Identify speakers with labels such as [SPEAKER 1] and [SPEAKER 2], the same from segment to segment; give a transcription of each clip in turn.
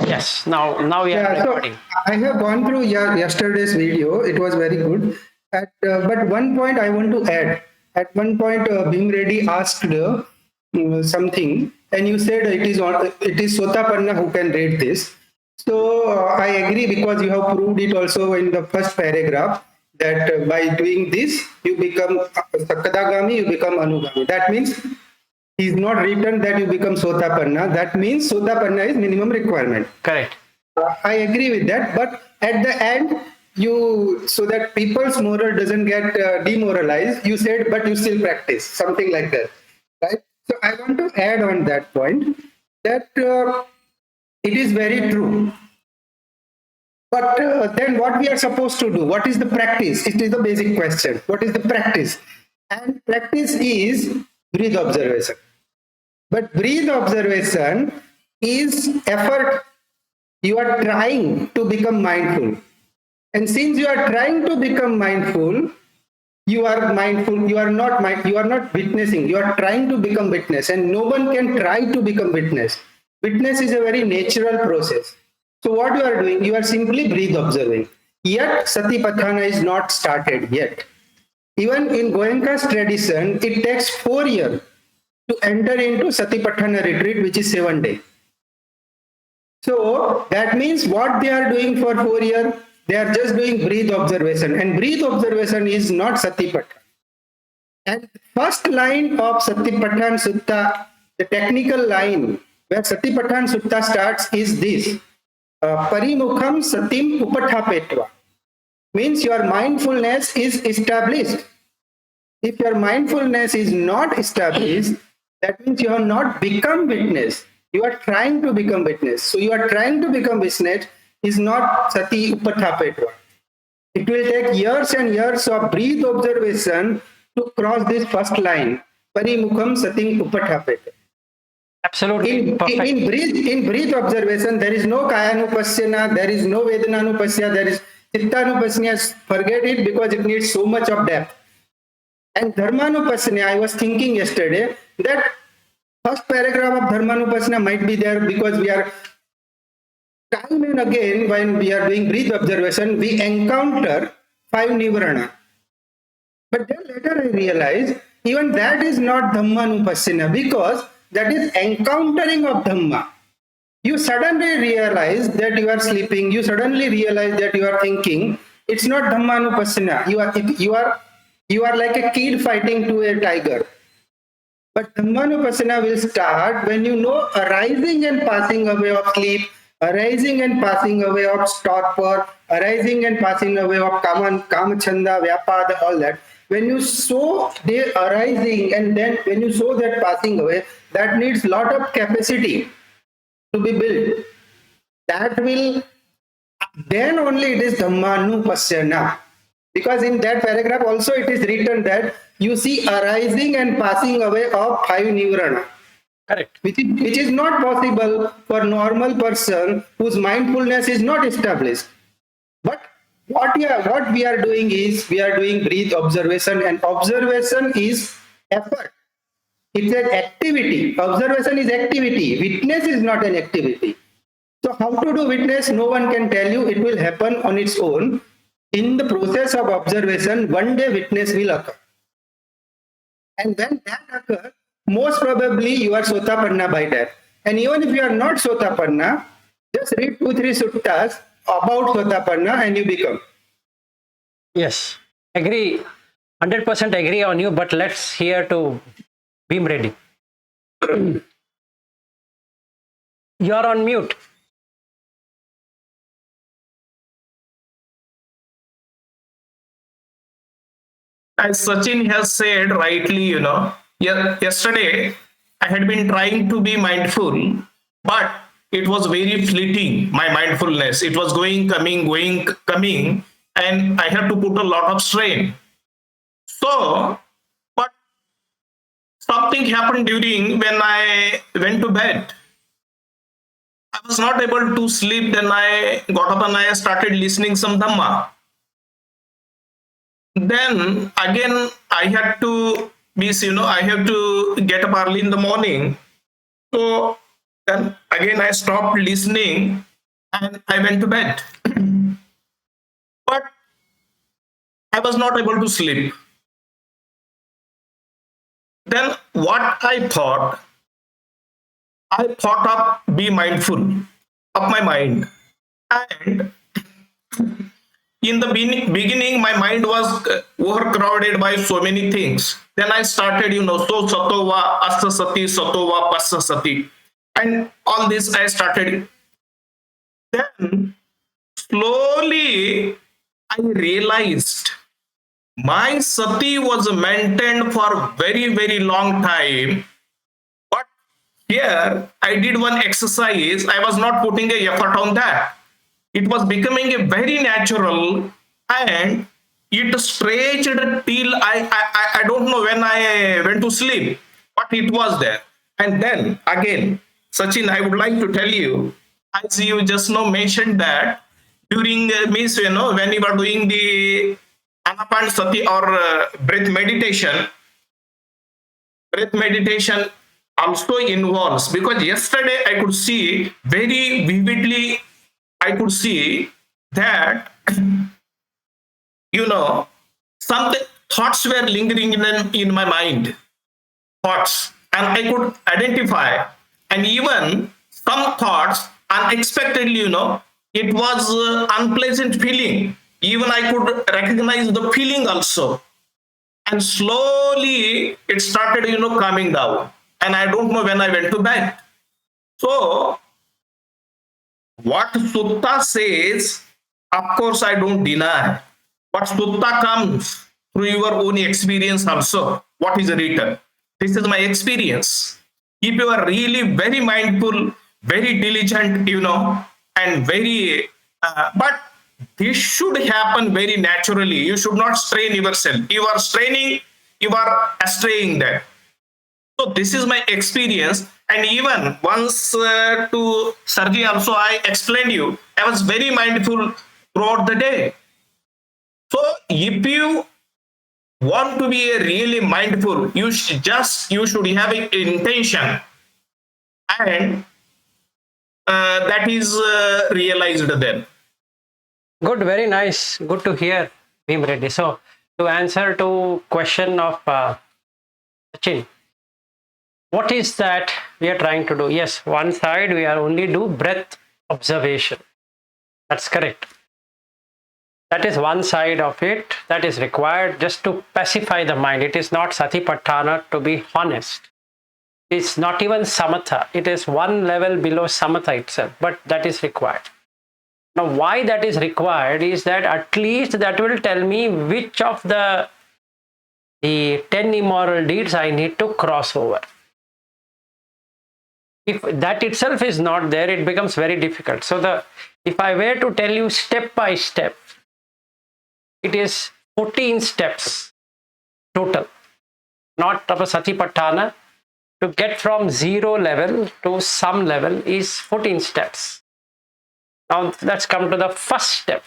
[SPEAKER 1] Yes. Now we are
[SPEAKER 2] Yeah, so
[SPEAKER 1] recording.
[SPEAKER 2] I have gone through yesterday's video. It was very good. But one point I want to add. At one point, Bhim Reddy asked something, and you said it is Sotapanna who can read this. So I agree, because you have proved it also in the first paragraph that by doing this you become Sakadagami, you become Anugami. That means is not written that you become Sotapanna. That means Sotapanna is minimum requirement.
[SPEAKER 1] Correct.
[SPEAKER 2] I agree with that, but at the end, so that people's moral doesn't get demoralized, you said, but you still practice, something like that, right? So I want to add on that point that it is very true. But then what we are supposed to do? What is the practice? It is the basic question. What is the practice? And practice is breath observation. But breath observation is effort. You are trying to become mindful. And since you are trying to become mindful, you are mindful, you are not witnessing, you are trying to become witness, and no one can try to become witness. Witness is a very natural process. So what you are doing, you are simply breath observing. Yet Satipatthana is not started yet. Even in Goenka's tradition, it takes 4 years to enter into Satipatthana retreat, which is 7 days. So that means what they are doing for 4 years, they are just doing breath observation, and breath observation is not Satipatthana. And first line of Satipatthana Sutta, the technical line where Satipatthana Sutta starts is this: Parimukham Satim Upathapetva. Means your mindfulness is established. If your mindfulness is not established, that means you have not become witness. You are trying to become witness. So you are trying to become witness is not Sati Upathapetva. It will take years and years of breath observation to cross this first line. Parimukham Satim Upathapetva.
[SPEAKER 1] Absolutely perfect.
[SPEAKER 2] In breath observation, there is no Kayanupasyana, there is no Vedananupasya, there is Chittanupasya. Forget it, because it needs so much of depth. And Dharmanupasana, I was thinking yesterday that first paragraph of Dharmanupasana might be there, because we are time and again when we are doing breath observation, we encounter 5 Nivarana. But then later I realized even that is not Dhammanupasana, because that is encountering of Dhamma. You suddenly realize that you are sleeping, you suddenly realize that you are thinking. It's not Dhammanupasana. You are like a kid fighting to a tiger. But Dhammanupasana will start when you know arising and passing away of sleep, arising and passing away of torpor, arising and passing away of kamachanda, vyapada, all that. When you saw they arising and then when you saw that passing away, that needs lot of capacity to be built. That will, then only it is Dhammanupasana. Because in that paragraph also it is written that you see arising and passing away of 5 Nivarana.
[SPEAKER 1] Correct.
[SPEAKER 2] Which is not possible for normal person whose mindfulness is not established. But what we are doing is we are doing breath observation, and observation is effort. It's an activity. Observation is activity. Witness is not an activity. So how to do witness? No one can tell you. It will happen on its own. In the process of observation, one day witness will occur. And when that occurs, most probably you are Sotapanna by that. And even if you are not Sotapanna, just read 2-3 suttas about Sotapanna and you become.
[SPEAKER 1] Yes. Agree. 100% agree on you, but let's hear to Bhim Reddy. You are on mute.
[SPEAKER 3] As Sachin has said rightly, yesterday I had been trying to be mindful, but it was very fleeting, my mindfulness. It was going, coming, and I had to put a lot of strain. So, but something happened during when I went to bed. I was not able to sleep. Then I got up and I started listening some Dhamma. Then again I had to I have to get up early in the morning. So then again I stopped listening. and I went to bed. But I was not able to sleep. Then what I thought of be mindful of my mind. And in the beginning, my mind was overcrowded by so many things. Then I started, so satova, asa sati, satova, passa sati. And all this I started. Then slowly I realized my sati was maintained for very, very long time. But here I did one exercise. I was not putting a effort on that. It was becoming a very natural, and it stretched till I don't know when I went to sleep, but it was there. And then again, Sachin, I would like to tell you, as you just now mentioned that during means when you are doing the anapanasati or breath meditation also involves, because yesterday I could see very vividly, I could see that some thoughts were lingering in my mind, thoughts, and I could identify, and even some thoughts unexpectedly, it was unpleasant feeling. Even I could recognize the feeling also, and slowly it started, calming down. And I don't know when I went to bed. So what sutta says, of course, I don't deny. But sutta comes through your own experience also. What is written? This is my experience. If you are really very mindful, very diligent, and very, but this should happen very naturally. You should not strain yourself. You are straining, you are straying there. So this is my experience. And even once to Sergey also I explained you, I was very mindful throughout the day. So if you want to be a really mindful, you should have an intention, and that is realized then.
[SPEAKER 1] Good, very nice. Good to hear, Bhim Reddy. So, to answer to question of Sachin, what is that we are trying to do? Yes, one side we are only do breath observation. That's correct. That is one side of it that is required just to pacify the mind. It is not Satipatthana, to be honest. It's not even samatha. It is one level below samatha itself, but that is required. Now, why that is required is that at least that will tell me which of the 10 immoral deeds I need to cross over. If that itself is not there, it becomes very difficult. So if I were to tell you step by step, it is 14 steps total, not of a Satipatthana. To get from zero level to some level is 14 steps. Now let's come to the first step.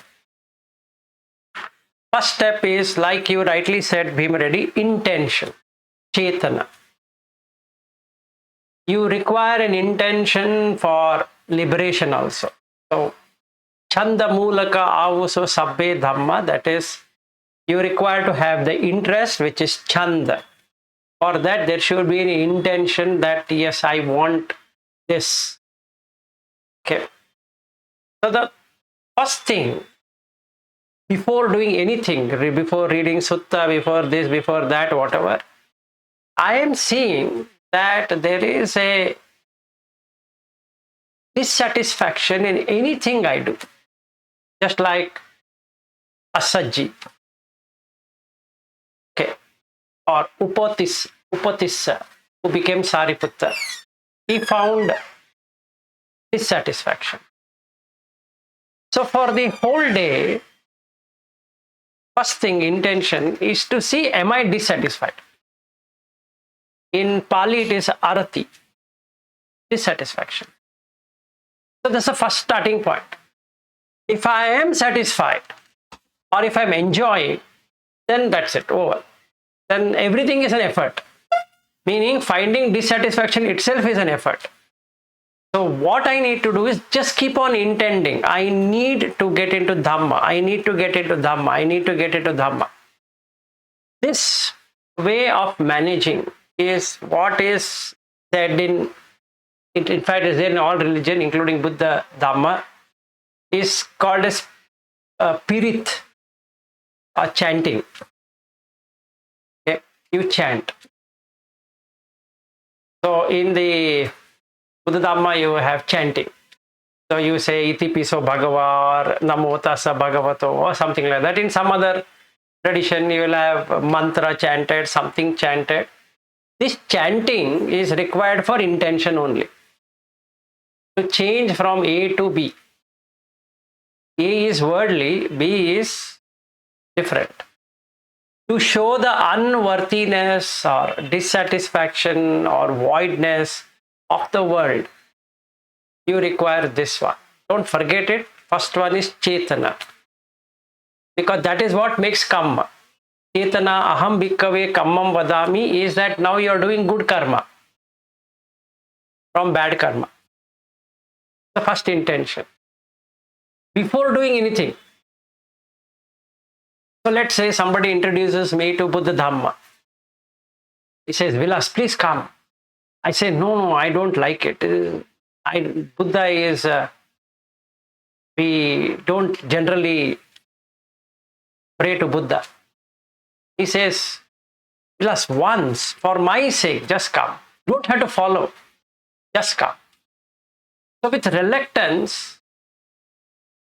[SPEAKER 1] First step is, like you rightly said, Bhim Reddy, intention, chetana. You require an intention for liberation also. So, chanda mulaka avuso sabbe dhamma, that is, you require to have the interest, which is chanda. For that, there should be an intention that, yes, I want this. Okay. So, the first thing, before doing anything, before reading sutta, before this, before that, whatever, I am seeing that there is a dissatisfaction in anything I do. Just like Asaji, okay, or Upatissa, who became Sariputta. He found dissatisfaction. So for the whole day, first thing, intention is to see, am I dissatisfied? In Pali, it is arati, dissatisfaction. So that's the first starting point. If I am satisfied or if I'm enjoying, then that's it, over. Then everything is an effort. Meaning finding dissatisfaction itself is an effort. So what I need to do is just keep on intending. I need to get into Dhamma. I need to get into Dhamma. I need to get into Dhamma. This way of managing is what is said in fact, is there in all religion, including Buddha Dhamma, is called as pirit or chanting. Okay, you chant. So in the Buddha Dhamma, you have chanting. So you say iti piso bhagava or namo tassa bhagavato or something like that. In some other tradition, you will have mantra chanted, something chanted. This chanting is required for intention only. To change from A to B. A is worldly, B is different. To show the unworthiness or dissatisfaction or voidness of the world, you require this one. Don't forget it. First one is Chetana. Because that is what makes karma. Chetana aham bhikkave kammam vadami is that now you are doing good karma from bad karma. The first intention. Before doing anything. So let's say somebody introduces me to Buddha Dhamma. He says, Vilas, please come. I say, no, I don't like it. Buddha is, we don't generally pray to Buddha. He says, Vilas, once, for my sake, just come. You don't have to follow. Just come. So with reluctance,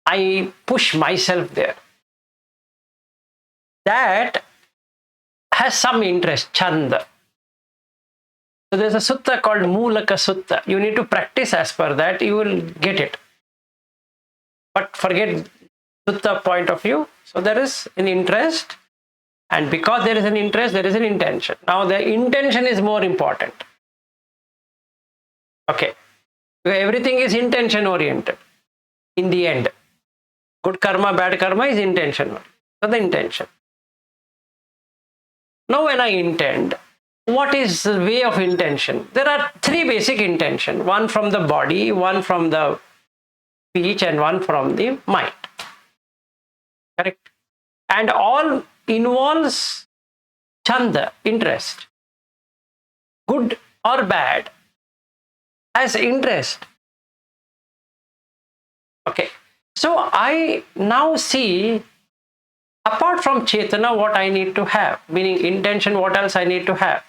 [SPEAKER 1] I push myself there. That has some interest, chanda. So there's a sutta called Mulaka Sutta. You need to practice as per that, you will get it. But forget sutta point of view. So there is an interest, and because there is an interest, there is an intention. Now the intention is more important. Okay. Everything is intention oriented. In the end, good karma, bad karma is intention. So the intention. Now when I intend, what is the way of intention? There are three basic intention. One from the body, one from the speech, and one from the mind. Correct? And all involves chanda, interest. Good or bad has interest. Okay. So I now see, apart from Chetana, what I need to have, meaning intention, what else I need to have?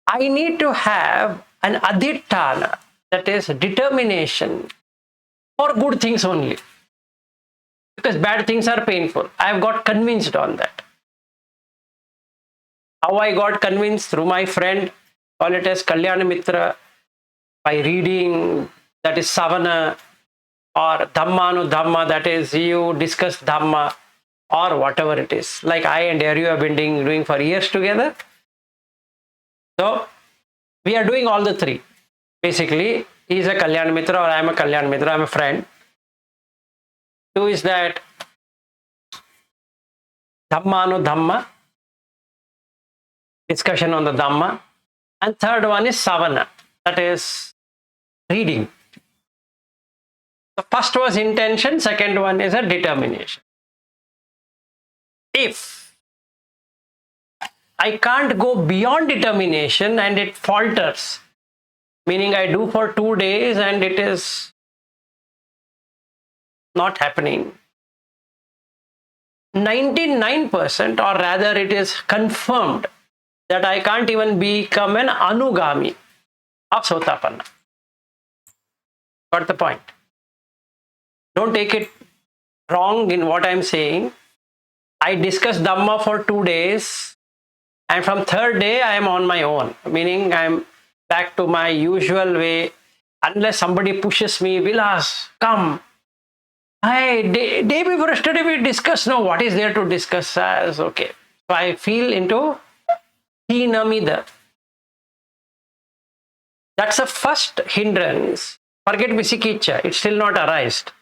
[SPEAKER 1] I need to have an adhitthana, that is determination for good things only. Because bad things are painful. I have got convinced on that. How I got convinced? Through my friend, call it as Kalyana Mitra, by reading, that is Savana, or Dhammanu Dhamma, that is you discuss Dhamma, or whatever it is. Like I and Aryu have been doing for years together. So we are doing all the three. Basically, he is a Kalyana Mitra or I am a Kalyana Mitra, I am a friend. Two is that Dhammanu Dhamma, discussion on the Dhamma. And third one is Savana, that is reading. The first was intention, second one is a determination. If I can't go beyond determination and it falters, meaning I do for 2 days and it is not happening, 99%, or rather it is confirmed that I can't even become an anugami of Satipatthana. Got the point? Don't take it wrong in what I'm saying. I discuss Dhamma for 2 days, and from third day I am on my own, meaning I'm back to my usual way, unless somebody pushes me, Vilas, come. Day before yesterday we discussed, no, what is there to discuss? Okay. So I feel into Hinamida. That's the first hindrance. Forget Visikiccha, it's still not arised.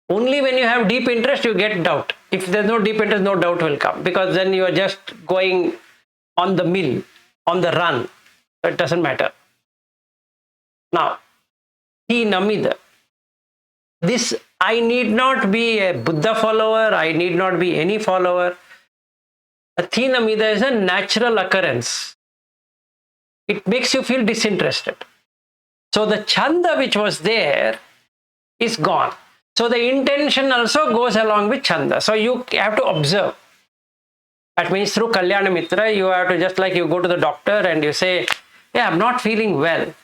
[SPEAKER 1] Only when you have deep interest, you get doubt. If there's no deep interest, no doubt will come, because then you are just going on the mill, on the run. So it doesn't matter. Now, Tinamida. This, I need not be a Buddha follower, I need not be any follower. A Tinamida is a natural occurrence. It makes you feel disinterested. So the chanda which was there is gone. So the intention also goes along with chanda. So you have to observe. That means through Kalyana Mitra, you have to, just like you go to the doctor and you say, yeah, I'm not feeling well. And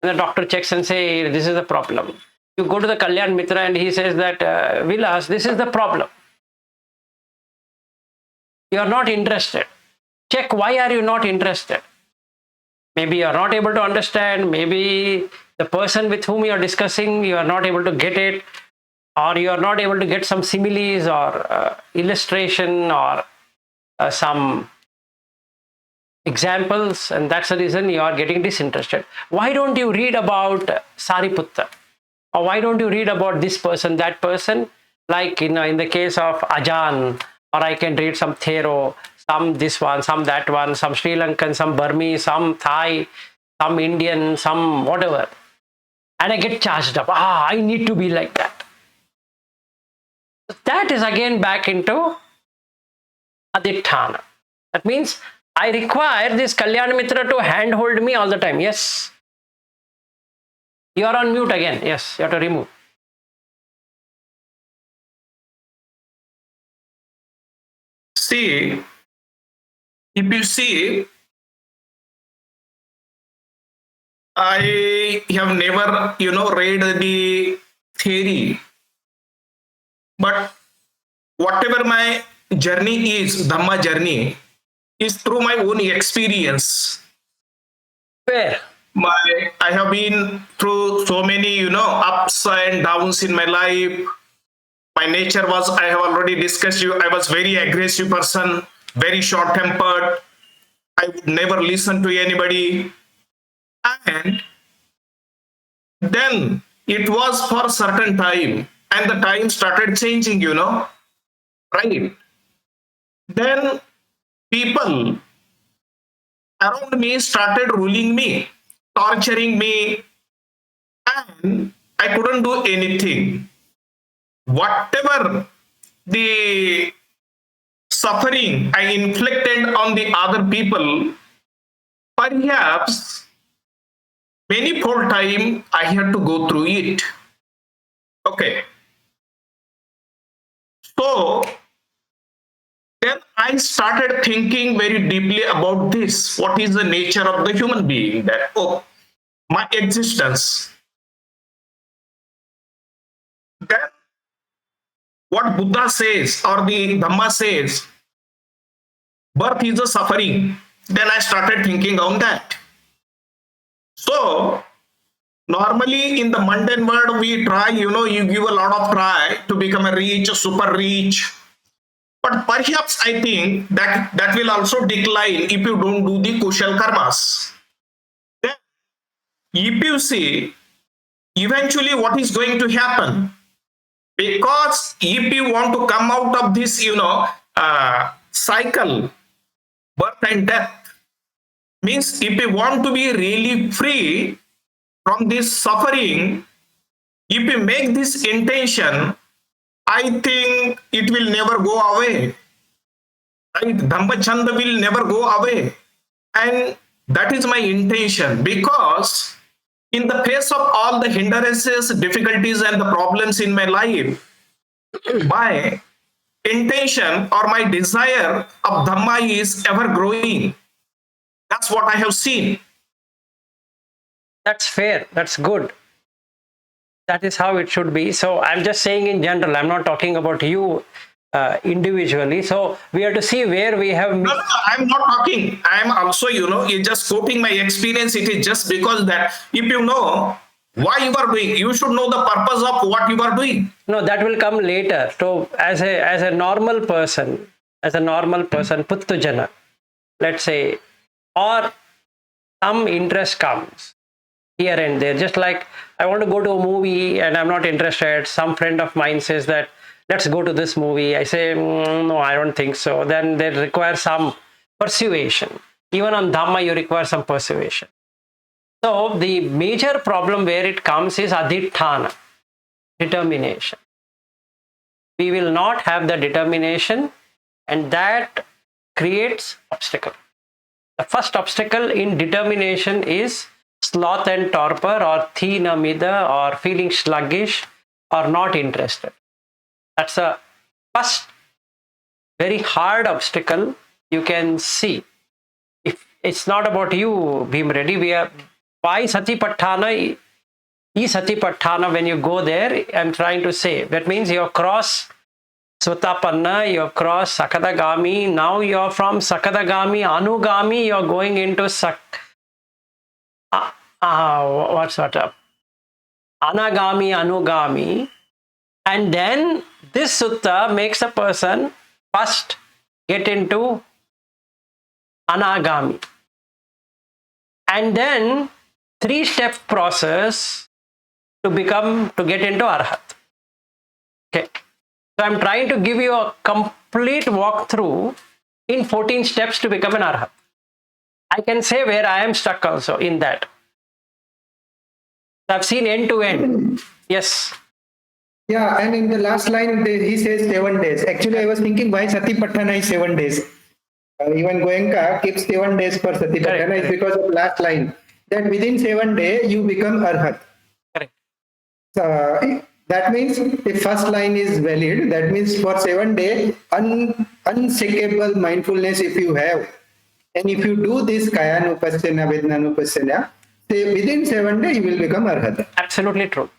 [SPEAKER 1] the doctor checks and say, this is the problem. You go to the Kalyan Mitra and he says that, Vilas, this is the problem. You are not interested. Check, why are you not interested? Maybe you are not able to understand. Maybe the person with whom you are discussing, you are not able to get it. Or you are not able to get some similes or illustration or some examples, and that's the reason you are getting disinterested. Why don't you read about Sariputta? Or why don't you read about this person, that person? Like, in the case of Ajahn, or I can read some Thero, some this one, some that one, some Sri Lankan, some Burmese, some Thai, some Indian, some whatever. And I get charged up. I need to be like that. That is again back into Aditthana. That means I require this Kalyana Mitra to handhold me all the time. Yes. You are on mute again. Yes, you have to remove.
[SPEAKER 3] See, if you see, I have never, read the theory, but whatever my journey is, Dhamma journey, is through my own experience.
[SPEAKER 1] Where?
[SPEAKER 3] I have been through so many, ups and downs in my life. My nature was, I have already discussed you, I was very aggressive person, very short tempered. I would never listen to anybody. And then it was for a certain time, and the time started changing, right? Then people around me started ruling me, torturing me, and I couldn't do anything. Whatever the suffering I inflicted on the other people, perhaps many full time I had to go through it. Okay. So then I started thinking very deeply about this. What is the nature of the human being? That, my existence. Then what Buddha says or the Dhamma says, birth is a suffering. Then I started thinking on that. So normally in the mundane world, we try, you give a lot of try to become a rich, super rich. But perhaps I think that will also decline if you don't do the kushal karmas. Then if you see, eventually what is going to happen? Because if you want to come out of this, cycle, birth and death, means if you want to be really free from this suffering, if you make this intention, I think it will never go away. Right? Dhamma Chanda will never go away. And that is my intention, because in the face of all the hindrances, difficulties, and the problems in my life, my intention or my desire of Dhamma is ever growing. That's what I have seen.
[SPEAKER 1] That's fair. That's good. That is how it should be. So I'm just saying in general, I'm not talking about you individually. So we have to see where we have.
[SPEAKER 3] No, I'm not talking. I'm also, just quoting my experience. It is just because that if you know why you are doing, you should know the purpose of what you are doing.
[SPEAKER 1] No, that will come later. So as a normal person, Puttujana, let's say, or some interest comes here and there. Just like I want to go to a movie and I'm not interested. Some friend of mine says that let's go to this movie. I say, no, I don't think so. Then they require some persuasion. Even on Dhamma, you require some persuasion. So the major problem where it comes is adhitthana, determination. We will not have the determination, and that creates obstacle. The first obstacle in determination is sloth and torpor, or thinamida, or feeling sluggish, or not interested. That's a first very hard obstacle you can see. If it's not about you, Bhim Reddy, we are why Satipatthana is Satipatthana. When you go there, I'm trying to say that means you cross Sutapanna, you cross Sakadagami. Now you're from Sakadagami, Anugami, you're going into what's that? Anagami, Anugami. And then this sutta makes a person first get into Anagami. And then 3-step process to get into Arhat. Okay. So I'm trying to give you a complete walkthrough in 14 steps to become an Arhat. I can say where I am stuck also in that. I've seen end to end. Yes.
[SPEAKER 2] Yeah, and in the last line, he says 7 days. Actually, I was thinking why Satipatthana is 7 days. Even Goenka keeps 7 days for Satipatthana is because of last line. That within 7 days, you become Arhat.
[SPEAKER 1] Correct.
[SPEAKER 2] So, that means the first line is valid. That means for 7 days, unshakable mindfulness if you have. And if you do this Kayanupassana, Vedananupassana, say within 7 days, you will become Arhat.
[SPEAKER 1] Absolutely true.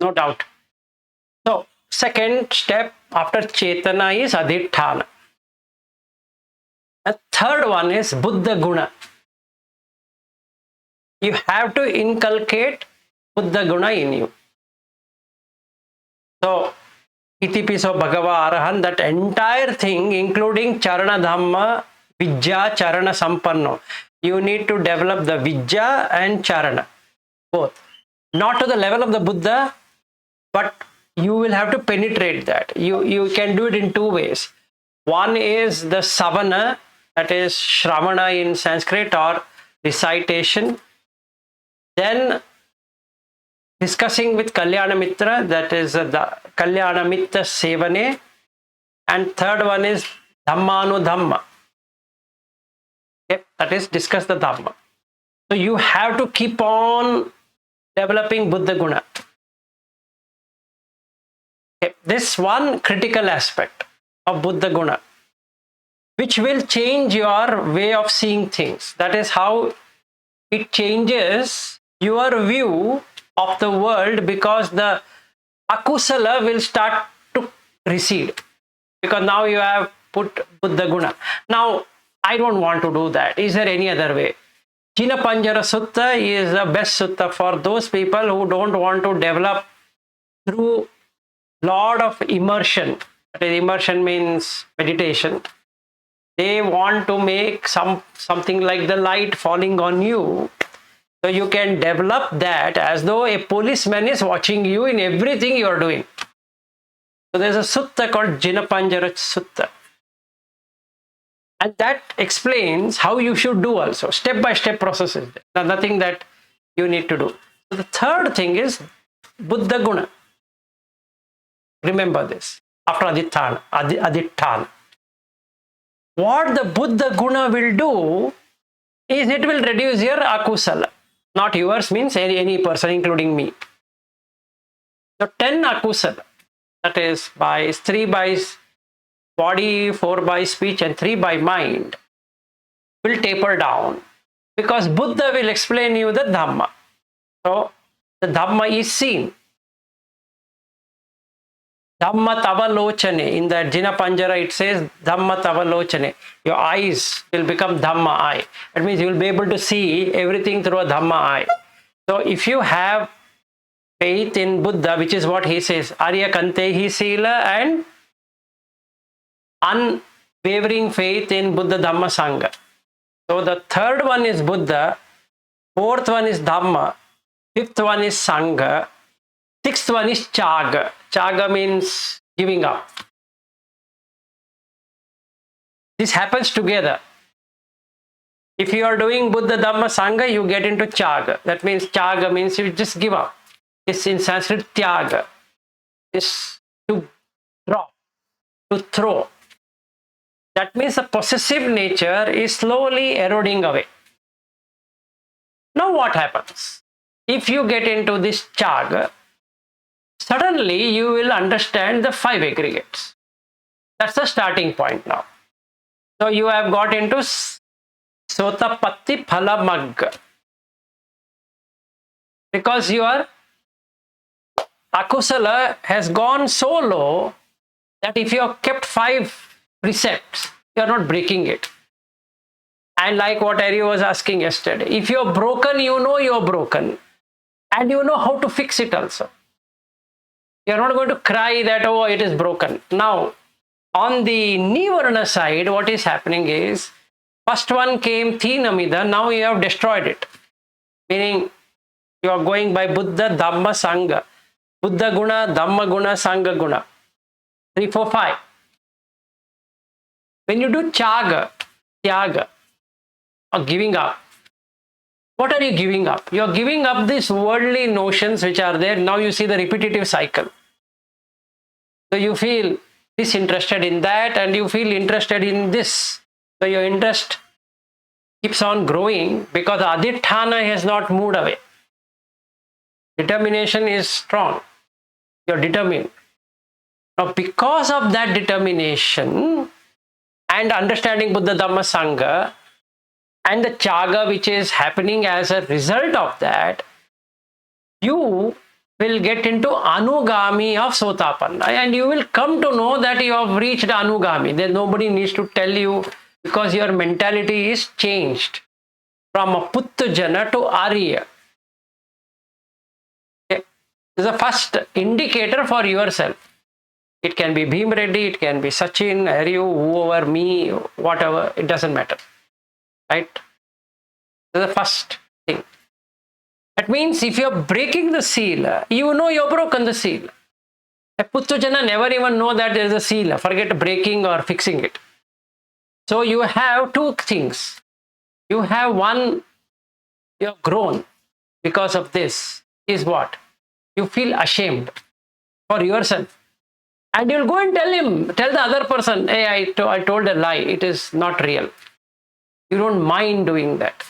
[SPEAKER 1] No doubt. So, second step after Chetana is Adhitthana. The third one is Buddha Guna. You have to inculcate Buddha Guna in you. So, Itipiso Bhagava Arahan, that entire thing, including Charana Dhamma, Vijja, Charana Sampanno, you need to develop the Vijja and Charana, both. Not to the level of the Buddha, but you will have to penetrate that. You can do it in 2 ways. One is the savana, that is Shravana in Sanskrit, or recitation. Then discussing with Kalyana Mitra, that is the Kalyana Mitra Sevane. And third one is Dhammanu Dhamma. Okay, that is discuss the Dhamma. So you have to keep on developing Buddha Guna. Okay, this one critical aspect of Buddha Guna, which will change your way of seeing things. That is how it changes your view of the world, because the akusala will start to recede. Because now you have put Buddha Guna. Now, I don't want to do that. Is there any other way? Jina Panjara Sutta is the best sutta for those people who don't want to develop through lot of immersion. Immersion means meditation. They want to make something like the light falling on you, so you can develop that as though a policeman is watching you in everything you are doing. So there's a sutta called Jina Panjara Sutta, and that explains how you should do also. Step-by-step processes. There's nothing that you need to do. So the third thing is Buddha Guna. Remember this after Adhitthana. What the Buddha Guna will do is it will reduce your akusala. Not yours means any person, including me. So 10 akusala, that is 3 by body, 4 by speech, and 3 by mind, will taper down, because Buddha will explain you the Dhamma. So the Dhamma is seen. Dhamma tavalochane. In the Jina Panjara, it says Dhamma tavalochane. Your eyes will become Dhamma eye. That means you will be able to see everything through a Dhamma eye. So if you have faith in Buddha, which is what he says, Arya Kantehi Sila, and unwavering faith in Buddha Dhamma Sangha. So the third one is Buddha, fourth one is Dhamma, fifth one is Sangha, sixth one is Chaga. Chaga means giving up. This happens together. If you are doing Buddha Dhamma Sangha, you get into Chaga. That means Chaga means you just give up. It's in Sanskrit Tyaga. It's to drop, to throw. That means the possessive nature is slowly eroding away. Now what happens? If you get into this Chaga, suddenly you will understand the 5 aggregates. That's the starting point now. So you have got into Satipatthana Phalamagga. Because your akusala has gone so low that if you have kept 5 precepts, you are not breaking it. And like what Ari was asking yesterday, if you are broken, you know you are broken. And you know how to fix it also. You are not going to cry that, oh, it is broken. Now, on the Nivarana side, what is happening is, first one came Thinamida, now you have destroyed it. Meaning, you are going by Buddha, Dhamma, Sangha. Buddha Guna, Dhamma Guna, Sangha Guna. 3, 4, 5. When you do Chaga, Tyaga, or giving up, what are you giving up? You are giving up these worldly notions which are there. Now you see the repetitive cycle. So you feel disinterested in that and you feel interested in this. So your interest keeps on growing because Aditthana has not moved away. Determination is strong. You're determined. Now because of that determination and understanding Buddha Dhamma Sangha and the Chaga which is happening as a result of that, you will get into Anugami of Sotapanna and you will come to know that you have reached Anugami. Then nobody needs to tell you because your mentality is changed from a Puttujana to Arya. Okay. This is the first indicator for yourself. It can be Bhim Reddy, it can be Sachin, Aryu, whoever, me, whatever, it doesn't matter. Right? This is the first thing. That means if you're breaking the seal, you know you've broken the seal. A Puttujana never even know that there is a seal. Forget breaking or fixing it. So you have 2 things. You have one, you have grown because of this. Is what? You feel ashamed for yourself. And you'll go and tell the other person, hey, I told a lie. It is not real. You don't mind doing that.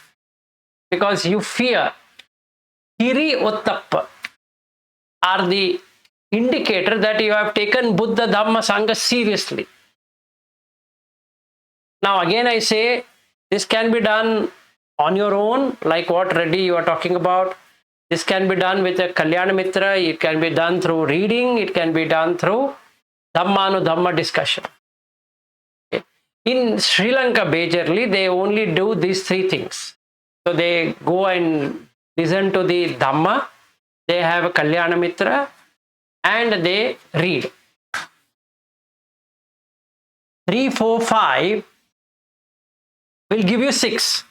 [SPEAKER 1] Because you fear. Hiri Uttappa are the indicator that you have taken Buddha Dhamma Sangha seriously. Now again I say, this can be done on your own, like what Reddy you are talking about. This can be done with a Kalyana Mitra, it can be done through reading, it can be done through Dhammanu Dhamma discussion. Okay. In Sri Lanka majorly, they only do these 3 things. So they go and listen to the Dhamma, they have a Kalyana Mitra, and they read. 3, 4, 5 will give you 6.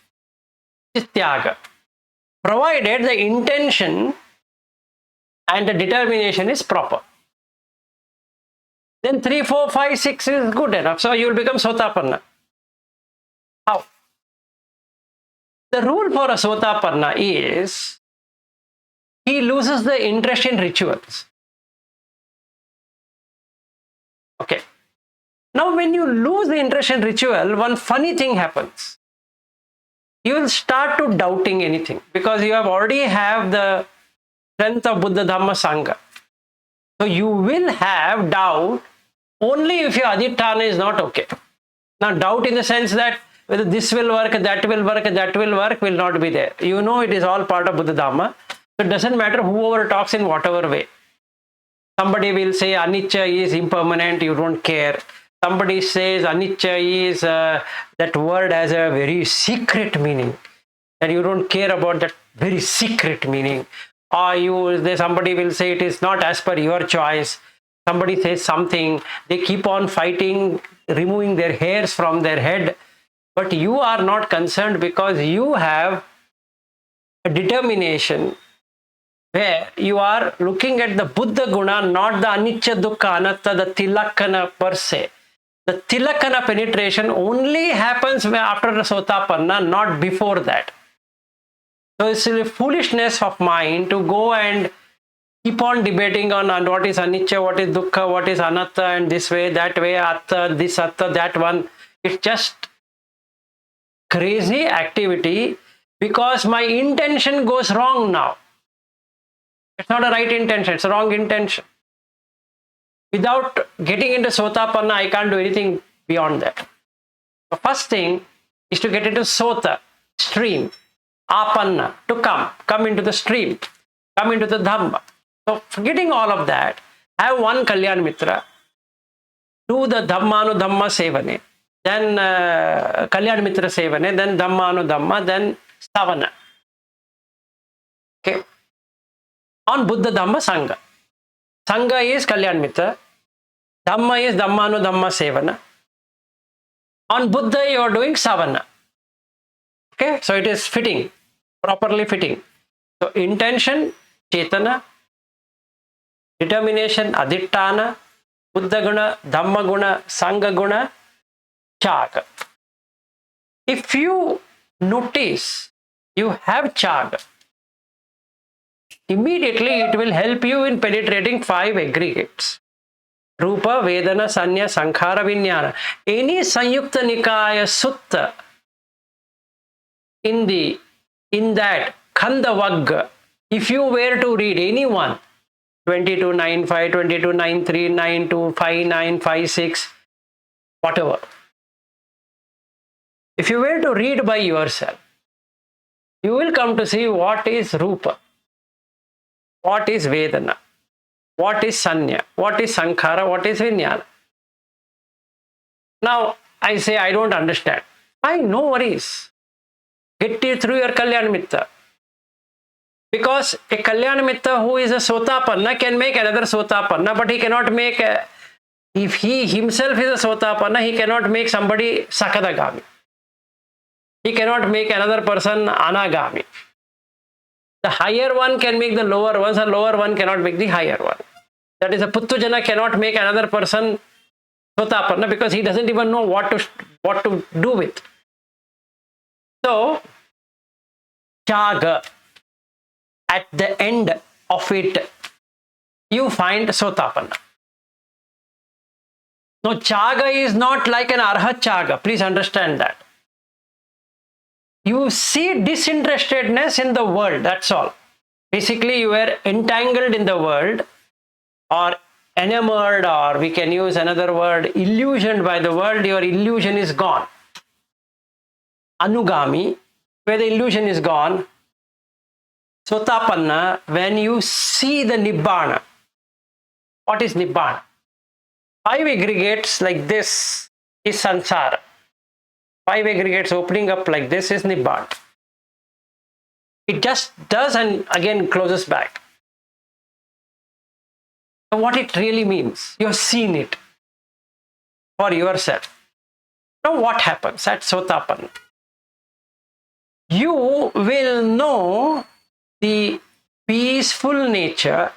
[SPEAKER 1] Tyaga. Provided the intention and the determination is proper. Then 3, 4, 5, 6 is good enough. So you will become Sotapanna. How? The rule for a Sotapanna is he loses the interest in rituals. Okay. Now when you lose the interest in ritual, one funny thing happens. You will start to doubting anything because you have already have the strength of Buddha Dhamma Sangha. So you will have doubt only if your Aditthana is not okay. Now doubt in the sense that whether this will work, that will work, that will work will not be there. You know it is all part of Buddha Dhamma. So it doesn't matter whoever talks in whatever way. Somebody will say anicca is impermanent, you don't care. Somebody says anicca is, that word has a very secret meaning and you don't care about that very secret meaning. Or somebody will say it is not as per your choice. Somebody says something, they keep on fighting, removing their hairs from their head. But you are not concerned because you have a determination where you are looking at the Buddha Guna, not the Anicca Dukkha Anatta, the Tilakkhana per se. The tilakana penetration only happens after the sotapanna, not before that. So it's a foolishness of mind to go and keep on debating on what is anicca, what is dukkha, what is anatta, and this way, that way, atta, this atta, that one. It's just crazy activity because my intention goes wrong now. It's not a right intention, it's a wrong intention. Without getting into sotapanna, I can't do anything beyond that. The first thing is to get into sota, stream, apanna, to come into the stream, come into the dhamma. So forgetting all of that, have one Kalyan Mitra, do the Dhammanu Dhamma Sevane, then Kalyan Mitra Sevane, then Dhammanu Dhamma, then Stavana. Okay. On Buddha Dhamma Sangha. Sangha is Kalyan Mitra, Dhamma is Dhammanu Dhamma Sevana. On Buddha you are doing Savana. Okay, so it is fitting, properly fitting. So intention, Chetana, determination, Adhittana, Buddha Guna, Dhamma Guna, Sangha Guna, Chaga. If you notice you have Chaga, immediately it will help you in penetrating 5 aggregates. Rupa, Vedana, Sanya, Sankhara, Vijnana. Any Sanyukta Nikaya Sutta in that Khanda Vagga, if you were to read any one, 22.9.5, 22.9.3, 9.2, 5.9, 5.6, whatever. If you were to read by yourself, you will come to see what is Rupa, what is Vedana, what is Sanya, what is Sankhara, what is Vijnana. Now, I say I don't understand. Fine, no worries. Get it through your Kalyan Mitra. Because a Kalyan Mitra who is a Sotapanna can make another Sotapanna, but he cannot make, if he himself is a Sotapanna, he cannot make somebody Sakadagami. He cannot make another person Anagami. The higher one can make the lower ones, and lower one cannot make the higher one. That is, a Puttujana cannot make another person Sotapanna because he doesn't even know what to do with. So, Chaga, at the end of it, you find Sotapanna. No, Chaga is not like an Arhat Chaga. Please understand that. You see disinterestedness in the world, that's all. Basically, you are entangled in the world, or enamored, or we can use another word, illusioned by the world. Your illusion is gone. Anugami, where the illusion is gone. Sotapanna, when you see the Nibbana. What is Nibbana? 5 aggregates like this is Sansara. 5 aggregates opening up like this is Nibbana. It just does and again closes back. So what it really means, you have seen it for yourself. Now what happens at Sotapanna? You will know the peaceful nature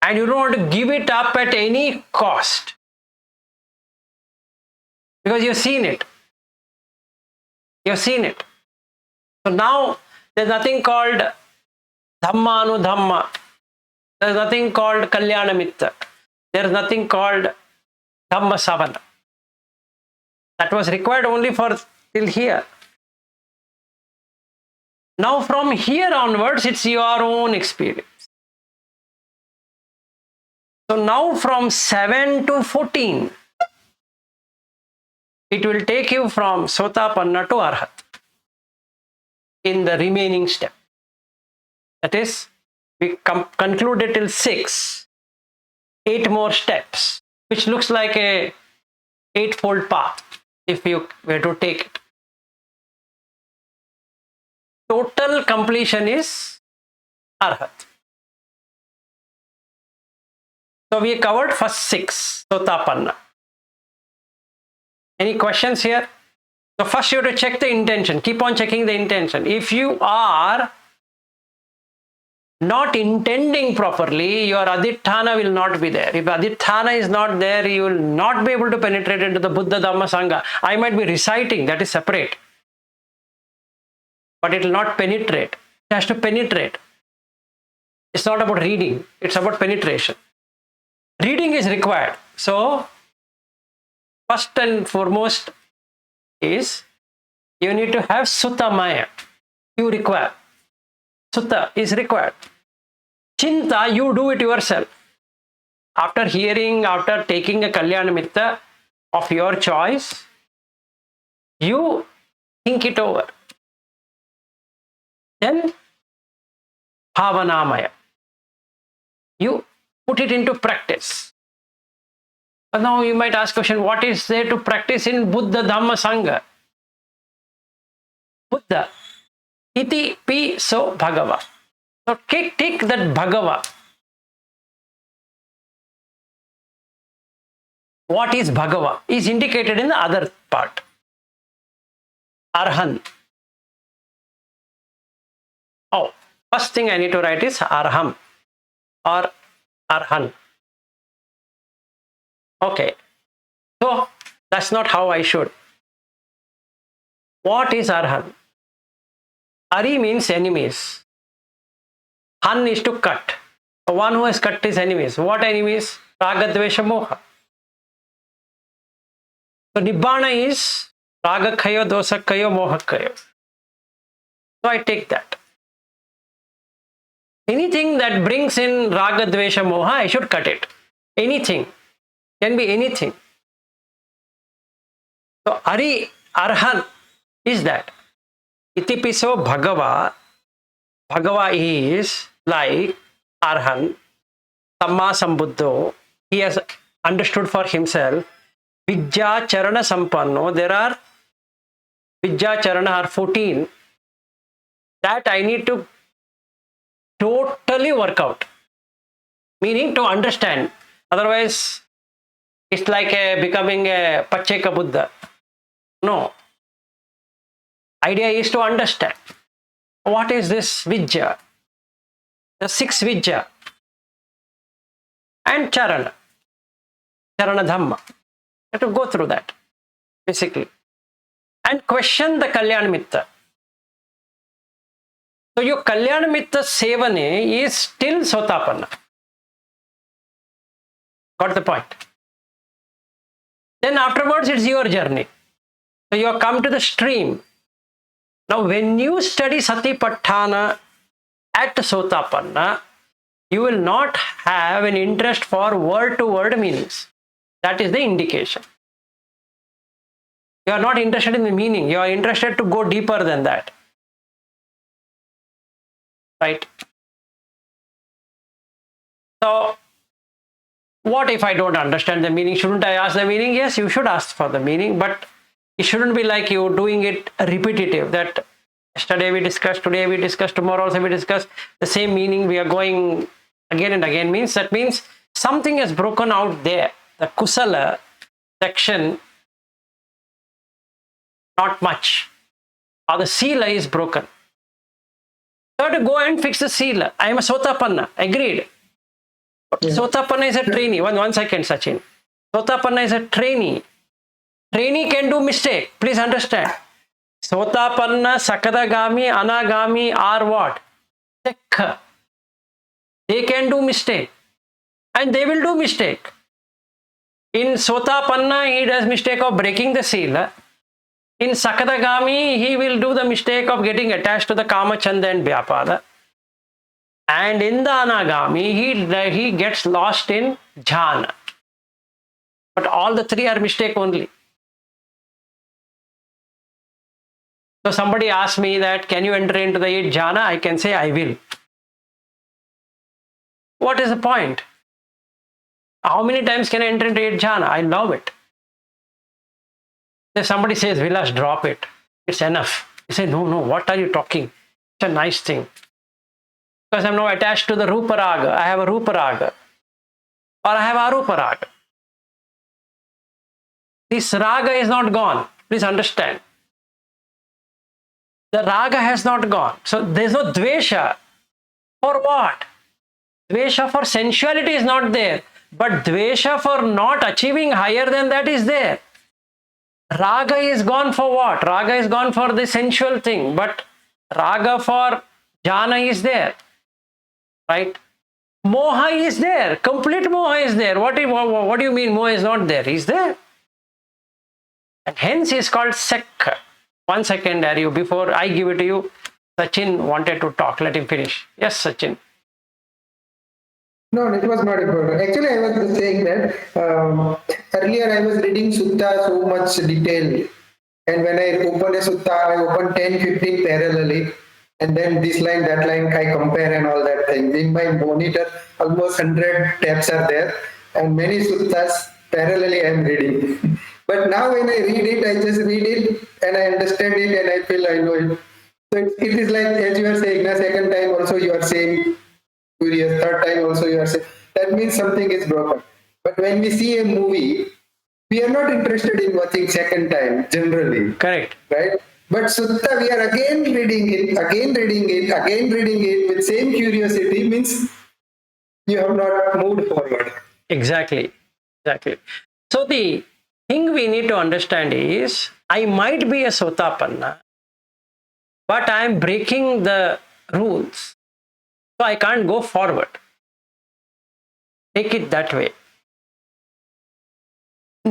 [SPEAKER 1] and you don't want to give it up at any cost because you've seen it. You've seen it. So now there's nothing called Dhammanu Dhamma. There's nothing called Kalyana Mitra. There's nothing called Dhamma Savana. That was required only for till here. Now from here onwards, it's your own experience. So now from 7 to 14, it will take you from Sotapanna to Arhat in the remaining step. That is, we concluded till 6, 8 more steps, which looks like a 8-fold path if you were to take it. Total completion is Arhat. So we covered first 6, Sotapanna. Any questions here? So first you have to check the intention. Keep on checking the intention. If you are not intending properly, your aditthana will not be there. If aditthana is not there, you will not be able to penetrate into the Buddha Dhamma Sangha. I might be reciting, that is separate. But it will not penetrate. It has to penetrate. It's not about reading, it's about penetration. Reading is required. So, first and foremost is you need to have sutta maya. You require. Sutta is required. Chinta, you do it yourself. After hearing, after taking a Kalyana Mitta of your choice, you think it over. Then, Bhavanamaya. You put it into practice. But now you might ask question, what is there to practice in Buddha Dhamma Sangha? Buddha. Iti pi so bhagava. So take that bhagava. What is bhagava? Is indicated in the other part. Arhan. Oh, first thing I need to write is arham or arhan. Okay. So that's not how I should. What is arhan? Ari means enemies. Han is to cut. The one who has cut his enemies. What enemies? Raga, Dvesha, Moha. So Nibbana is Ragakhayo, Dosakhayo, Mohakhayo. So I take that. Anything that brings in Raga, Dvesha, Moha, I should cut it. Anything. Can be anything. So Ari, Arhan is that. Itipiso Bhagava. Bhagava is like Arhan, Samma Sambuddho. He has understood for himself. Vijja Charana Sampanno. There are Vijja Charana are 14. That I need to totally work out. Meaning to understand. Otherwise, it's like becoming a Pacheka Buddha. No. Idea is to understand. What is this Vijja? The 6 Vijja. And Charana. Charana Dhamma. You have to go through that, basically. And question the Kalyana Mitta. So your Kalyana Mitta Sevane is still Sotapanna. Got the point? Then afterwards it's your journey. So you have come to the stream. Now when you study Satipatthana at Sotapanna, you will not have an interest for word-to-word meanings. That is the indication. You are not interested in the meaning. You are interested to go deeper than that. Right? So, what if I don't understand the meaning? Shouldn't I ask the meaning? Yes, you should ask for the meaning, but it shouldn't be like you doing it repetitive, that yesterday we discussed, today we discussed, tomorrow also we discuss the same meaning, we are going again and again. That means something has broken out there. The Kusala section, not much. Or the Sila is broken. So I have to go and fix the Sila. I am a Sotapanna, agreed. Yeah. Sotapanna is a trainee. One second, Sachin. Sotapanna is a trainee. Trainee can do mistake. Please understand. Sotapanna, Sakadagami, Anagami are what? Sekha. They can do mistake. And they will do mistake. In Sotapanna, he does mistake of breaking the seal. In Sakadagami, he will do the mistake of getting attached to the Kama, Chanda and Vyapada. And in the Anagami, he gets lost in Jhana. But all the three are mistake only. So somebody asked me that, can you enter into the 8 jhana? I can say, I will. What is the point? How many times can I enter into 8 jhana? I love it. If somebody says, Vilas, drop it. It's enough. You say, no, what are you talking? It's a nice thing. Because I'm now attached to the Rupa Raga. I have a Rupa Raga. Or I have Arupa Raga. This Raga is not gone. Please understand. The Raga has not gone. So there's no Dvesha. For what? Dvesha for sensuality is not there, but dvesha for not achieving higher than that is there. Raga is gone for what? Raga is gone for the sensual thing, but raga for jhana is there, right? Moha is there, complete moha is there. What do you mean moha is not there? Is there. And hence is called sekha. 1 second, Aryu, before I give it to you, Sachin wanted to talk. Let him finish. Yes, Sachin.
[SPEAKER 2] No, it was not important. Actually, I was just saying that earlier I was reading sutta so much detail, and when I open a sutta, I open 10, 15 parallelly, and then this line, that line, I compare and all that thing. In my monitor, almost 100 tabs are there, and many suttas parallelly I am reading. But now when I read it, I just read it and I understand it and I feel I know it. So it is like, as you are saying, the second time also you are saying curious, third time also you are saying, that means something is broken. But when we see a movie, we are not interested in watching second time generally.
[SPEAKER 1] Correct.
[SPEAKER 2] Right? But sutta, we are again reading it, again reading it, again reading it with same curiosity, means you have not moved forward.
[SPEAKER 1] Exactly. Exactly. So the thing we need to understand is, I might be a sotapanna, but I am breaking the rules. So I can't go forward. Take it that way.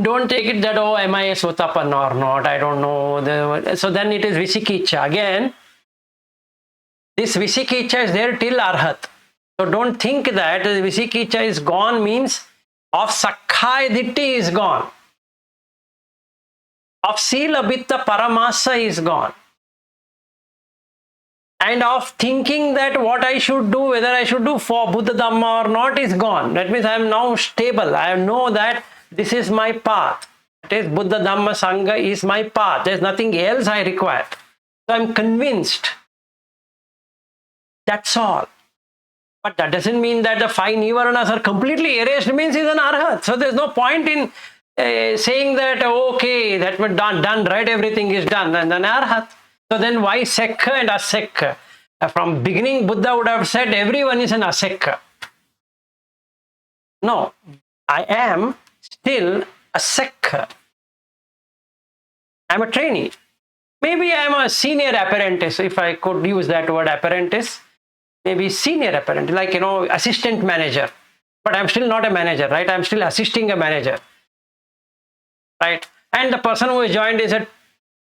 [SPEAKER 1] Don't take it that, oh, am I a sotapanna or not? I don't know. So then it is visikicha. Again, this visikicha is there till arhat. So don't think that the visikicha is gone means of sakkaya ditti is gone. Of sila bitta paramasa is gone. And of thinking that what I should do, whether I should do for Buddha Dhamma or not is gone. That means I am now stable. I know that this is my path. It is Buddha Dhamma Sangha is my path. There is nothing else I require. So I am convinced. That's all. But that doesn't mean that the 5 nivaranas are completely erased, means he's an arhat. So there's no point in saying that, okay, that was done, right? Everything is done, and then arhat. So then why sekha and asekha? From beginning, Buddha would have said everyone is an asekha. No, I am still a sekha. I'm a trainee. Maybe I'm a senior apprentice, if I could use that word apprentice. Maybe senior apprentice, like, assistant manager. But I'm still not a manager, right? I'm still assisting a manager, right? And the person who is joined is an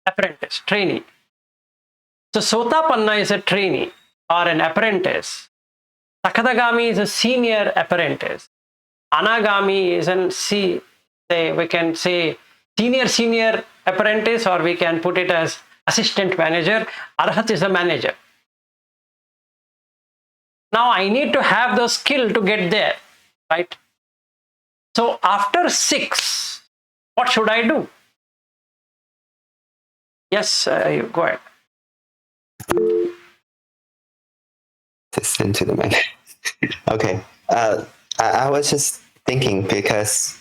[SPEAKER 1] apprentice, trainee. So Sotapanna is a trainee or an apprentice. Sakadagami is a senior apprentice. Anagami is we can say senior apprentice, or we can put it as assistant manager. Arhat is a manager. Now I need to have the skill to get there, right? So after 6, what should I do? Yes, you go ahead.
[SPEAKER 4] Listen to the mic. Okay. I was just thinking because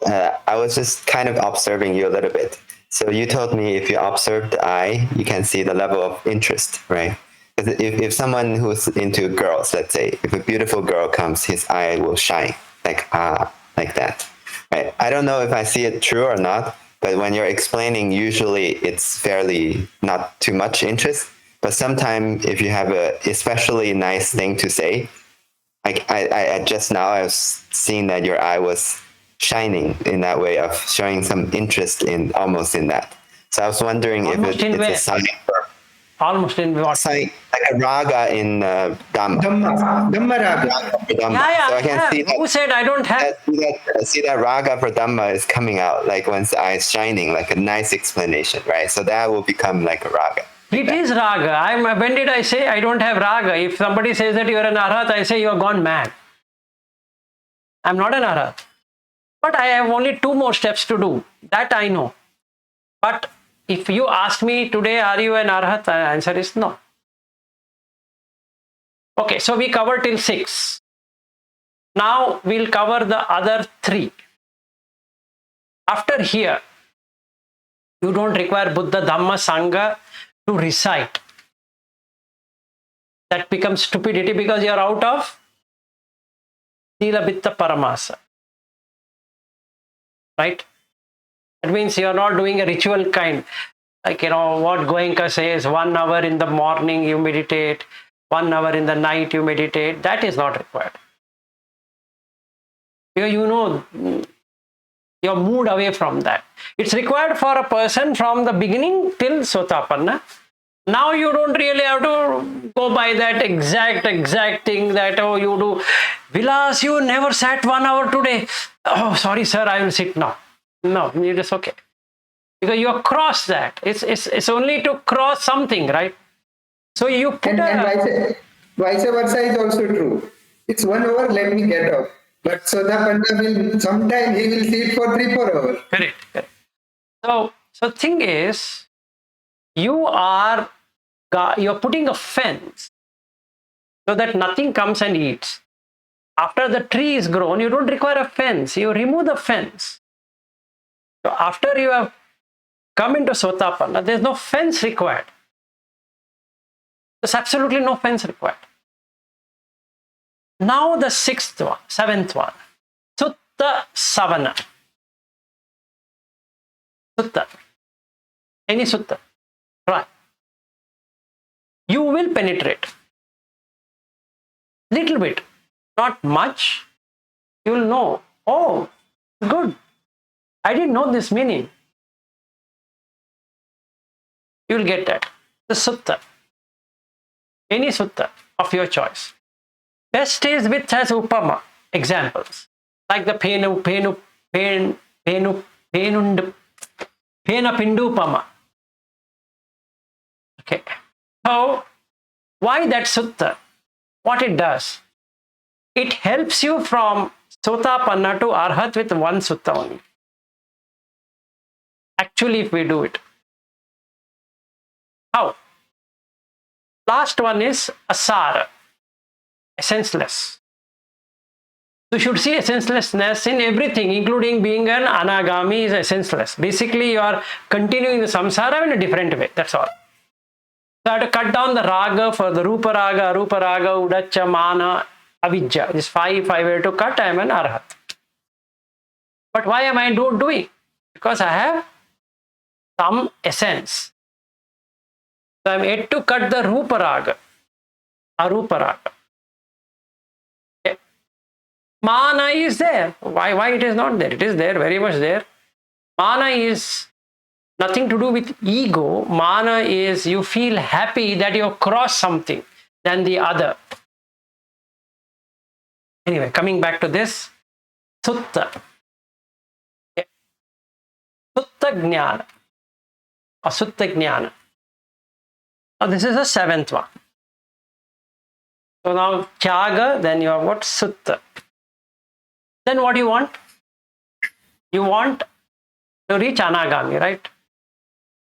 [SPEAKER 4] I was just kind of observing you a little bit. So you told me if you observe the eye, you can see the level of interest, right? Because if someone who's into girls, let's say, if a beautiful girl comes, his eye will shine like that, right? I don't know if I see it true or not, but when you're explaining, usually it's fairly not too much interest. But sometimes if you have a especially nice thing to say, I just now I was seeing that your eye was shining in that way of showing some interest in almost in that. So I was wondering
[SPEAKER 1] Almost
[SPEAKER 4] if
[SPEAKER 1] in
[SPEAKER 4] it's
[SPEAKER 1] where?
[SPEAKER 4] a sign for
[SPEAKER 1] Almost in what?
[SPEAKER 4] sign like a raga in Dhamma.
[SPEAKER 2] Dhamma raga.
[SPEAKER 4] For Dhamma. So I can see that.
[SPEAKER 1] Who said I don't have?
[SPEAKER 4] See that raga for Dhamma is coming out, like once the eye is shining, like a nice explanation, right? So that will become like a raga.
[SPEAKER 1] It is raga. When did I say I don't have raga? If somebody says that you're an arhat, I say you're gone mad. I'm not an arhat. But I have only 2 more steps to do. That I know. But if you ask me today, are you an arhat? The answer is no. Okay, so we covered till 6. Now we'll cover the other 3. After here, you don't require Buddha Dhamma Sangha to recite. That becomes stupidity because you're out of Sila Bitta Paramasa. Right? That means you're not doing a ritual kind. Like, what Goenka says, 1 hour in the morning you meditate, 1 hour in the night you meditate. That is not required. Because you're moved away from that. It's required for a person from the beginning till Sotapanna. Now you don't really have to go by that exact thing that, you do. Vilas, you never sat 1 hour today. Oh, sorry, sir, I will sit now. No, it is okay. Because you have crossed that. It's only to cross something, right? So you put
[SPEAKER 2] and vice versa is also true. It's 1 hour, let me get up. But Sotapanna will, sometime he will sit for 3-4 hours.
[SPEAKER 1] Correct. So thing is, you're putting a fence so that nothing comes and eats. After the tree is grown, you don't require a fence. You remove the fence. So after you have come into Sotapanna, there's no fence required. There's absolutely no fence required. Now the 7th one, Sutta Savana. Sutta. Any sutta. Try. You will penetrate. Little bit. Not much. You will know. Oh, good. I didn't know this meaning. You will get that. The sutta. Any sutta of your choice. Best is with as upama, examples. Like the Penapindupama. Okay. So, why that sutta? What it does? It helps you from Sotapanna to Arhat with one sutta only. Actually, if we do it. How? Last one is Asara. Senseless. So you should see senselessness in everything, including being an anagami is senseless. Basically, you are continuing the samsara in a different way. That's all. So I have to cut down the raga for the rupa raga, udacha, mana, avidya. This 5 I were to cut, I am an arhat. But why am I doing? Because I have some essence. So I am yet to cut the rupa raga, arupa raga. Mana is there. Why it is not there? It is there, very much there. Mana is nothing to do with ego. Mana is you feel happy that you have crossed something than the other. Anyway, coming back to this, sutta. Sutta jnana. Or sutta jnana. Now this is the 7th one. So now tyaga, then you have got sutta. Then what do you want? You want to reach anagami, right?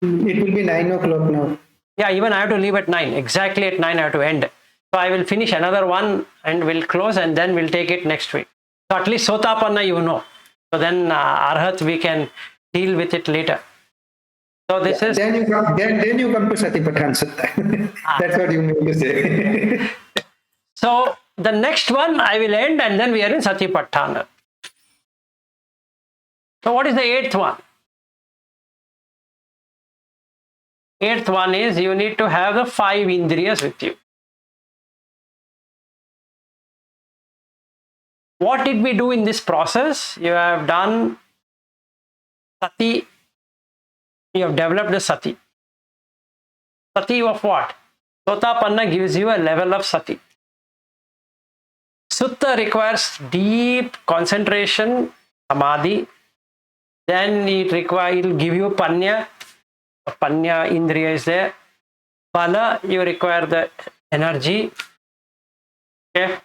[SPEAKER 2] It will be 9 o'clock now.
[SPEAKER 1] Yeah, even I have to leave at 9. Exactly at 9 I have to end. So I will finish another one and we'll close and then we'll take it next week. So at least Sotapanna you know. So then Arhat we can deal with it later. So this is...
[SPEAKER 2] Then you come to Satipatthana Sutta. That's what you mean to say.
[SPEAKER 1] So the next one I will end and then we are in Satipatthana. So what is the 8th one? 8th one is you need to have the 5 indriyas with you. What did we do in this process? You have done sati. You have developed the sati. Sati of what? Sotapanna gives you a level of sati. Sutta requires deep concentration, samadhi. Then it will give you panya. Panya indriya is there. Bala, you require the energy. Okay.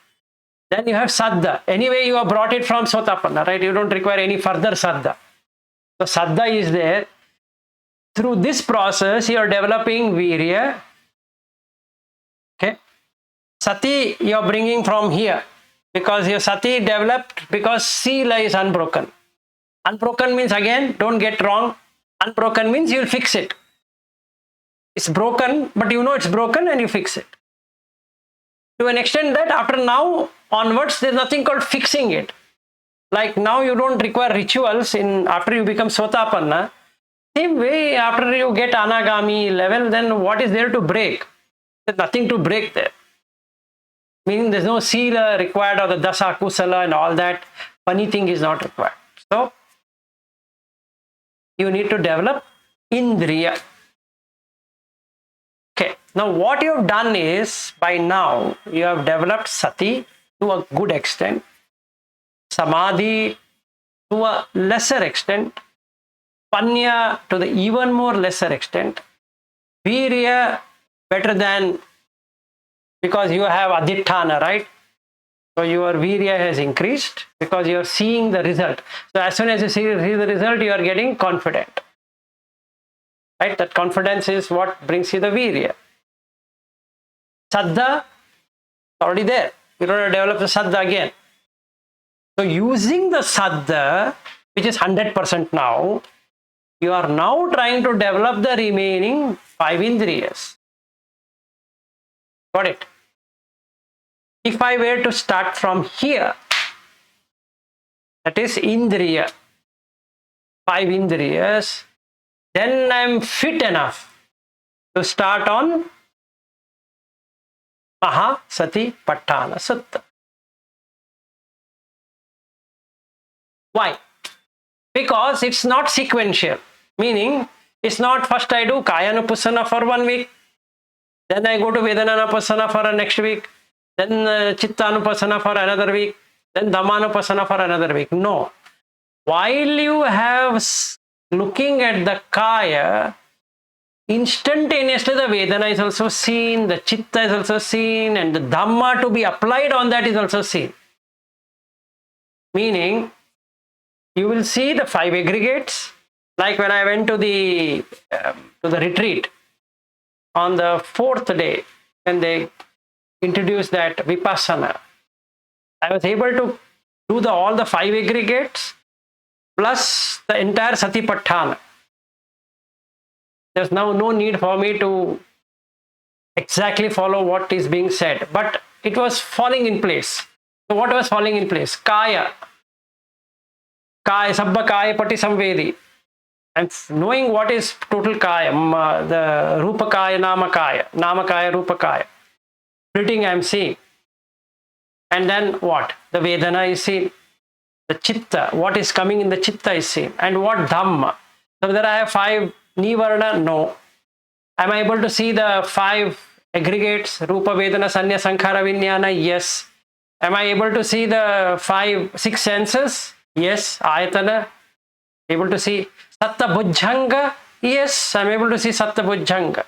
[SPEAKER 1] Then you have saddha. Anyway, you have brought it from Sotapanna, right? You don't require any further saddha. So saddha is there. Through this process, you are developing virya. Okay. Sati, you are bringing from here. Because your sati developed because sila is unbroken. Unbroken means, again, don't get wrong. Unbroken means you'll fix it. It's broken, but you know it's broken and you fix it. to an extent that after now onwards, there's nothing called fixing it. Like now you don't require rituals after you become Sotapanna. Same way, after you get Anagami level, then what is there to break? There's nothing to break there. Meaning there's no sila required or the dasa kusala and all that. Funny thing is not required. So you need to develop indriya. Okay, now what you have done is, by now you have developed sati to a good extent, samadhi to a lesser extent, panya to the even more lesser extent, virya better than, because you have adhitthana, right? So your virya has increased because you are seeing the result. So as soon as you see the result, you are getting confident. Right? That confidence is what brings you the virya. Saddha, already there. You don't have to develop the saddha again. So using the saddha, which is 100% now, you are now trying to develop the remaining 5 indriyas. Got it? If I were to start from here, that is indriya, 5 indriyas, then I am fit enough to start on Mahasatipatthana sutta. Why? Because it's not sequential. Meaning, it's not first I do Kayanupassana for 1 week, then I go to Vedananupassana for a next week, then Chittanupassana for another week, then Dhammanupassana for another week. No. While you have looking at the Kaya, instantaneously the Vedana is also seen, the Chitta is also seen, and the Dhamma to be applied on that is also seen. Meaning, you will see the 5 aggregates. Like when I went to the retreat on the 4th day, when they introduced that Vipassana, I was able to do all the 5 aggregates plus the entire Satipatthana. There's now no need for me to exactly follow what is being said, but it was falling in place. So what was falling in place? Kaya, Sabba Kaya Pati Samvedi. I'm knowing what is total Kaya, the Rupa Kaya, Nama Kaya, Rupa Kaya. Splitting I'm seeing. And then what? The Vedana is seen. The Chitta, what is coming in the Chitta is seen. And what Dhamma? So whether I have 5 Nivarna? No. Am I able to see the 5 aggregates? Rupa, Vedana, Sanya, Sankhara, Vijnana? Yes. Am I able to see the 6 senses? Yes. Ayatana? Able to see Satta Bhujjanga? Yes, I'm able to see Satta Bhujjanga.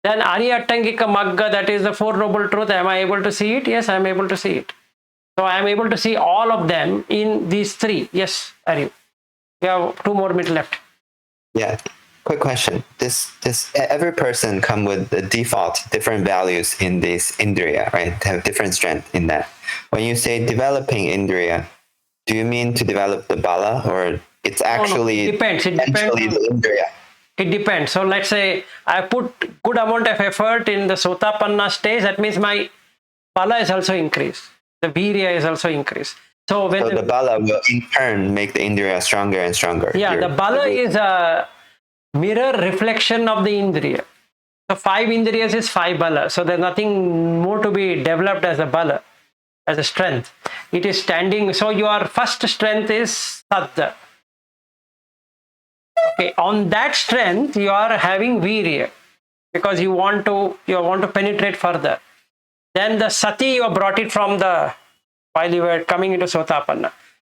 [SPEAKER 1] Then Ariyatangika Magga, that is the 4 Noble Truth. Am I able to see it? Yes, I'm able to see it. So I am able to see all of them in these 3. Yes, Ariyu. We have 2 more minutes left.
[SPEAKER 4] Yeah. Quick question. This every person come with the default different values in this indriya, right? Have different strength in that. When you say developing indriya, do you mean to develop the bala, or it's actually
[SPEAKER 1] no. It depends. It depends.
[SPEAKER 4] the indriya?
[SPEAKER 1] It depends. So let's say I put good amount of effort in the Sotapanna stage. That means my bala is also increased. The virya is also increased. So when
[SPEAKER 4] the bala will in turn make the indriya stronger and stronger.
[SPEAKER 1] Yeah, the bala is a mirror reflection of the indriya. So 5 indriyas is 5 bala. So there's nothing more to be developed as a bala, as a strength. It is standing. So your first strength is saddha. Okay, on that strength you are having virya because you want to penetrate further. Then the sati, you have brought it from while you were coming into Sotapanna.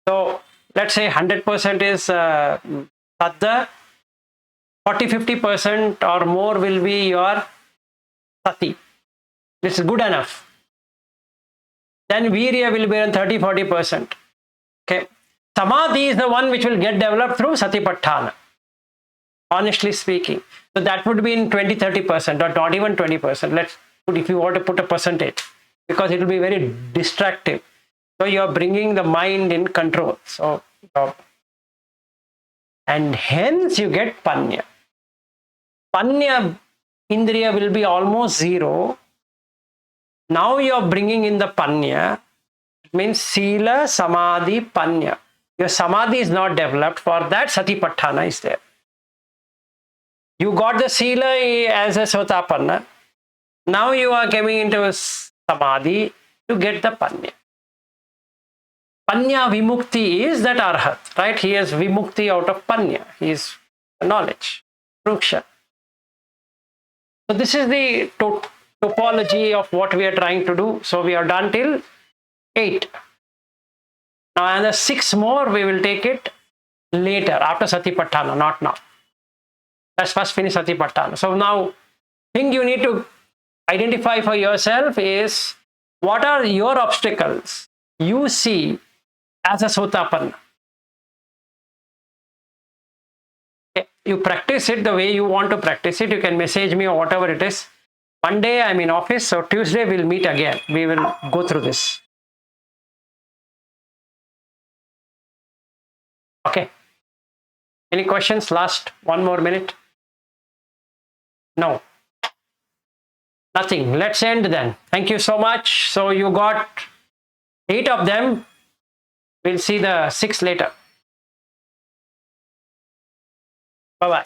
[SPEAKER 1] So let's say 100% is saddha, 40-50% or more will be your sati. This is good enough. Then virya will be on 30-40%. Okay, samadhi is the one which will get developed through Satipatthana. Honestly speaking, so that would be in 20-30% or not even 20%. Let's put, if you want to put a percentage, because it will be very distractive. So you are bringing the mind in control. So and hence you get panya. Panya indriya will be almost 0 Now you're bringing in the panya. It means sila, samadhi, panya. Your samadhi is not developed. For that, satipatthana is there. You got the sila as a sotapanna. Now you are coming into samadhi to get the panya. Panya vimukti is that arhat, right? He has vimukti out of panya. He is knowledge, pruksha. So this is the topology of what we are trying to do. So we are done till 8. Now another 6 more we will take it later after Satipatthana, not now. Let's first finish Satipatthana. So now thing you need to identify for yourself is what are your obstacles you see as a sotapanna. You practice it the way you want to practice it. You can message me or whatever it is. Monday I'm in office, so Tuesday we'll meet again. We will go through this. Okay. Any questions? Last 1 more minute. No. Nothing. Let's end then. Thank you so much. So you got 8 of them. We'll see the 6 later. Bye-bye.